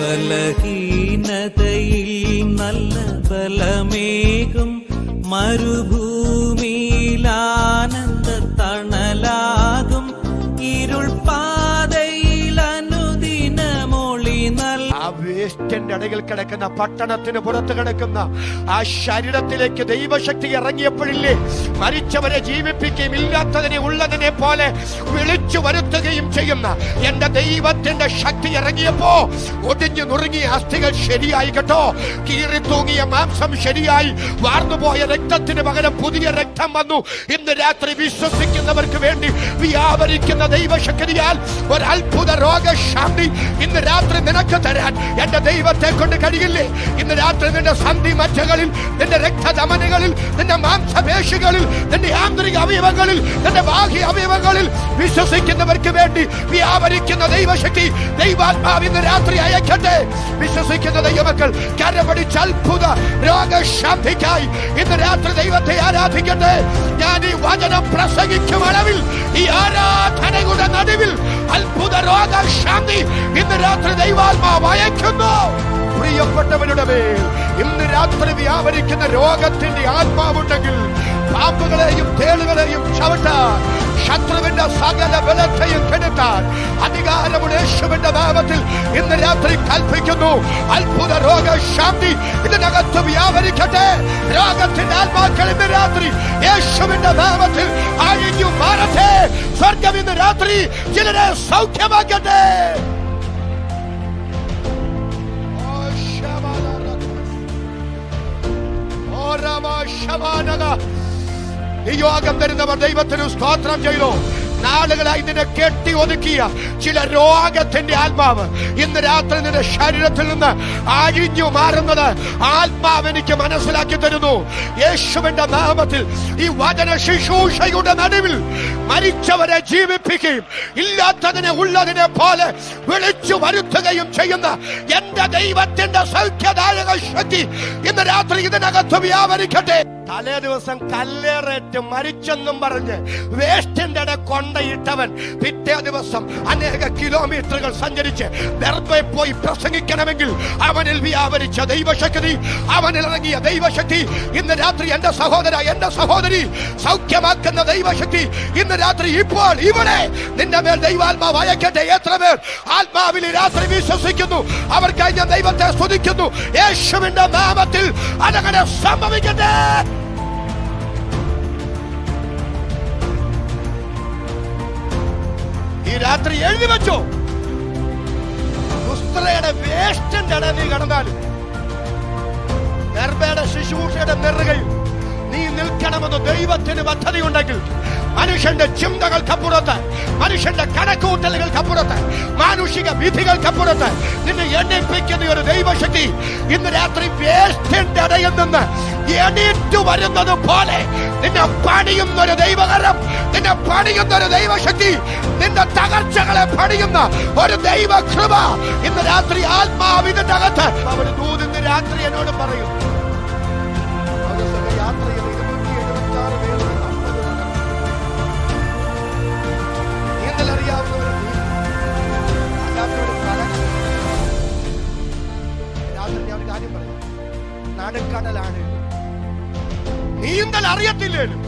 ബലഹീനതയിൽ നല്ല ബലമേകും മരുഭൂമിയിലാനന്ദ തണലാകും ഇരുൾ പാതയിൽ അനുദിനമൊളി നല്ല വേസ്റ്റിന്റെ അടയിൽ കിടക്കുന്ന പട്ടണത്തിന് പുറത്ത് കിടക്കുന്ന ആ ശരീരത്തിലേക്ക് ദൈവശക്തി ഇറങ്ങിയപ്പോഴില്ലേ മരിച്ചവരെ ജീവിപ്പിക്കുകയും ഇല്ലാത്തതിനെ ഉള്ളതിനെ പോലെ വിളിച്ചു വരുത്തുകയും ചെയ്യുന്ന എന്റെ ദൈവത്തിന്റെ ശക്തി ഇറങ്ങിയപ്പോ ഒടിഞ്ഞു നുറുങ്ങിയ അസ്ഥികൾ ശരിയായി കേട്ടോ, കീറി തൂങ്ങിയ മാംസം ശരിയായി, വാർന്നുപോയ രക്തത്തിന് പകരം പുതിയ രക്തം വന്നു. ഇന്ന് രാത്രി വിശ്വസിക്കുന്നവർക്ക് വേണ്ടി വ്യാപരിക്കുന്ന ദൈവശക്തിയാൽ ഒരു അത്ഭുത രോഗശാന്തി ഇന്ന് രാത്രി നിനക്ക് തരാൻ എന്റെ ദൈവത്തെ കൊണ്ട് കഴിയില്ലേ? ഇന്ന് രാത്രി നിന്റെ സന്ധി മജ്ജകളിൽ, നിന്റെ രക്തധമനികളിൽ, നിന്റെ മാംസപേശികളിൽ, നിന്റെ ആന്തരിക അവയവങ്ങളിൽ, നിന്റെ ബാഹ്യ അവയവങ്ങളിൽ വിശ്വസിക്കുന്നവർക്ക് വേണ്ടി വ്യാപരിക്കുന്ന ദൈവശക്തി ദൈവാത്മാവ് ഇന്ന് രാത്രി അയക്കട്ടെ. വിശ്വസിക്കുന്ന ദൈവമക്കൾ കരമടിച്ച് അത്ഭുത രോഗശാന്തിക്കായി ഇന്ന് രാത്രി ദൈവത്തെ ആരാധിക്കട്ടെ. ഞാൻ ഈ വചനം പ്രസംഗിക്കും അളവിൽ ഈ ആരാധനയുടെ നടുവിൽ അത്ഭുത രോഗശാന്തി ഇന്ന് രാത്രി ദൈവാത്മാവ് അയക്കുന്നു. പ്രിയപ്പെട്ടവരുടെ മേൽ ഇന്ന് രാത്രി വ്യാപരിക്കുന്ന രോഗത്തിന്റെ ആത്മാവുണ്ടെങ്കിൽ പാമ്പുകളെയും തേളുകളെയും ചവിട്ടാൻ, ശത്രുവിന്റെ സകല ബലത്തെയും കെടുത്താൻ അധികാരമുള്ള യേശുവിന്റെ നാമത്തിൽ ഇന്ന് രാത്രി കൽപ്പിക്കുന്നു. അത്ഭുത രോഗശാന്തി ഇതിനകത്ത് വ്യാപരിക്കട്ടെ. രോഗത്തിന്റെ ആത്മാക്കൾ ഇന്ന് രാത്രി യേശുവിന്റെ നാമത്തിൽ അഴിഞ്ഞു മാറട്ടെ. സ്വർഗം ഇന്ന് രാത്രി ചിലരെ സൗഖ്യമാക്കട്ടെ. നിയോഗം തരുന്നവർ ദൈവത്തിന് സ്തോത്രം ചെയ്തു. നാളുകളായി നിന്നെ കെട്ടി ഒതുക്കിയ ചില രോഗത്തിന്റെ ആത്മാവ് ഇന്ന് രാത്രി നിന്റെ ശരീരത്തിൽ നിന്ന് അഴിഞ്ഞു മാറുന്നത് ആത്മാവ് എനിക്ക് മനസ്സിലാക്കി തരുന്നു. യേശുവിന്റെ നാമത്തിൽ ഈ വചന ശുശ്രൂഷയുടെ നടുവിൽ മരിച്ചവരെ ജീവിപ്പിക്കുകയും ഇല്ലാത്തതിനെ ഉള്ളതിനെ പോലെ വിളിച്ചു വരുത്തുകയും ചെയ്യുന്ന എന്റെ ദൈവത്തിന്റെ സൗഖ്യദായക ശക്തി ഇന്ന് രാത്രി ഇതിനകത്ത് വ്യാപരിക്കട്ടെ. തലേ ദിവസം കല്ലേറേറ്റ് മരിച്ചെന്നും പറഞ്ഞ് വേസ്റ്റിന്റെ ഇട കൊണ്ടയിട്ടവൻ പിറ്റേ ദിവസം അനേക കിലോമീറ്ററുകൾ സഞ്ചരിച്ച് വെറുതെ പോയി പ്രസംഗിക്കണമെങ്കിൽ അവനിൽ വ്യാപരിച്ച ദൈവശക്തി, അവനിൽ ഇറങ്ങിയ ദൈവശക്തി ഇന്ന് രാത്രി എന്റെ സഹോദര, എന്റെ സഹോദരി സൗഖ്യമാക്കുന്ന ദൈവശക്തി ഇന്ന് രാത്രി ഇപ്പോൾ ഇവിടെ നിന്റെ മേൽ ദൈവാത്മാവ് അയക്കട്ടെ. എത്ര പേർ ആത്മാവിൽ രാത്രി വിശ്വസിക്കുന്നു? അവർക്കായി ഞാൻ ദൈവത്തെ സ്തുതിക്കുന്നു. യേശുവിന്റെ നാമത്തിൽ അതങ്ങനെ സംഭവിക്കട്ടെ. ഈ രാത്രി എഴുതി വെച്ചോ, ദുസ്തയുടെ വേസ്റ്റിന്റെ ഇട നീ കടന്നാലും ഗർഭയുടെ ശുശ്രൂഷയുടെ നെറുകയിൽ നീ നിൽക്കണമെന്ന് ദൈവത്തിന് പദ്ധതിയുണ്ടെങ്കിൽ മനുഷ്യന്റെ ചിന്തകൾക്കപ്പുറത്ത്, മനുഷ്യന്റെ കണക്കുകൂട്ടലുകൾക്കപ്പുറത്ത്, മാനുഷിക വിധികൾക്കപ്പുറത്ത് നിന്നെ എണ്ണിപ്പിക്കുന്ന ഒരു ദൈവശക്തി ഇന്ന് രാത്രി വേസ്റ്റിന്റെ ഇടയിൽ നിന്ന് എണീറ്റു വരുന്നത് പോലെ നിന്നെ പണിയുന്ന ഒരു ദൈവകരം, നിന്നെ പണിയുന്ന ഒരു ദൈവശക്തി, നിന്റെ തകർച്ചകളെ പണിയുന്ന ഒരു ദൈവകൃപ ഇന്ന് രാത്രി ആത്മാവിന്റെ അകത്ത് ഒരു ദൂത് ഇന്ന് രാത്രി എന്നോട് പറയും. യാത്രയിൽ 276 പേർ നീന്തലറിയാവുന്നവർ രാത്രി ഞാൻ ഒരു കാര്യം പറയാം. നടുക്കടലാണ്, നീന്തൽ അറിയത്തില്ലേലും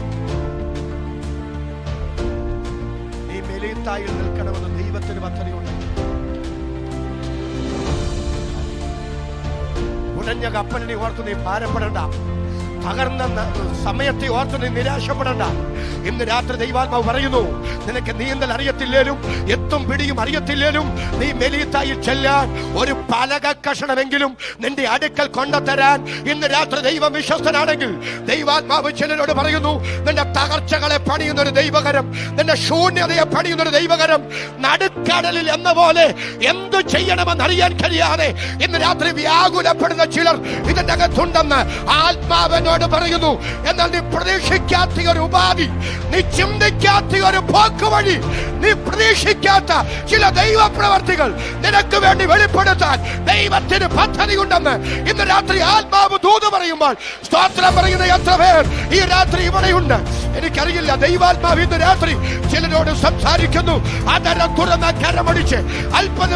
നീ മെലീത്തായിൽ നിൽക്കണമെന്ന് ദൈവത്തിന് പദ്ധതിയുണ്ട്. ഉടഞ്ഞ കപ്പലിനെ ഓർത്ത് നീ ഭാരപ്പെടണ്ട, തകർന്ന സമയത്തെ ഓർത്ത് നീ നിരാശപ്പെടണ്ട. ഇന്ന് രാത്രി ദൈവാത്മാവ് പറയുന്നു, നിനക്ക് നീന്തൽ അറിയത്തില്ലേലും എത്തും പിടിയും അറിയത്തില്ലേലും നീ മെലീത്തായിൽ ചെല്ലാൻ ഒരു പലക കഷണമെങ്കിലും നിന്റെ അടുക്കൽ കൊണ്ടുതരാൻ ഇന്ന് രാത്രി ദൈവം വിശ്വസ്തനാണെങ്കിൽ ദൈവാത്മാവ് ചിലരോട് പറയുന്നു, നിന്റെ തകർച്ചകളെ പണിയുന്ന ഒരു ദൈവകരം, നിന്റെ ശൂന്യതയെ പണിയുന്ന ഒരു ദൈവകരം നടുക്കടലിൽ എന്ന പോലെ എന്തു ചെയ്യണമെന്ന് അറിയാൻ കഴിയാതെ ഇന്ന് രാത്രി വ്യാകുലപ്പെടുന്ന ചിലർ ഇതിന്റെ അകത്തുണ്ടെന്ന് ആത്മാവിനോട് പറയുന്നു. എന്നാൽ നീ പ്രതീക്ഷിക്കാത്ത ഒരു ഉപാധി, നീ ചിന്തിക്കാത്ത ഒരു പോക്ക് വഴി, നീ പ്രതീക്ഷിക്കാത്ത ചില ദൈവപ്രവർത്തികൾ നിനക്ക് വേണ്ടി വെളിപ്പെടുത്താൻ ദൈവത്തിന് പദ്ധതിയുണ്ടെന്ന് ഇന്ന് രാത്രി ആത്മാവ് ദൂത് പറയുമ്പോൾ സ്തോത്രം പറയുന്ന എത്ര പേർ ഈ രാത്രി ഇവിടെയുണ്ട് എനിക്കറിയില്ല. ദൈവാത്മാവ് ഇന്ന് രാത്രി ചിലരോട് സംസാരിക്കുന്നു. അതരം തുറന്ന കരമടിച്ച് അല്പം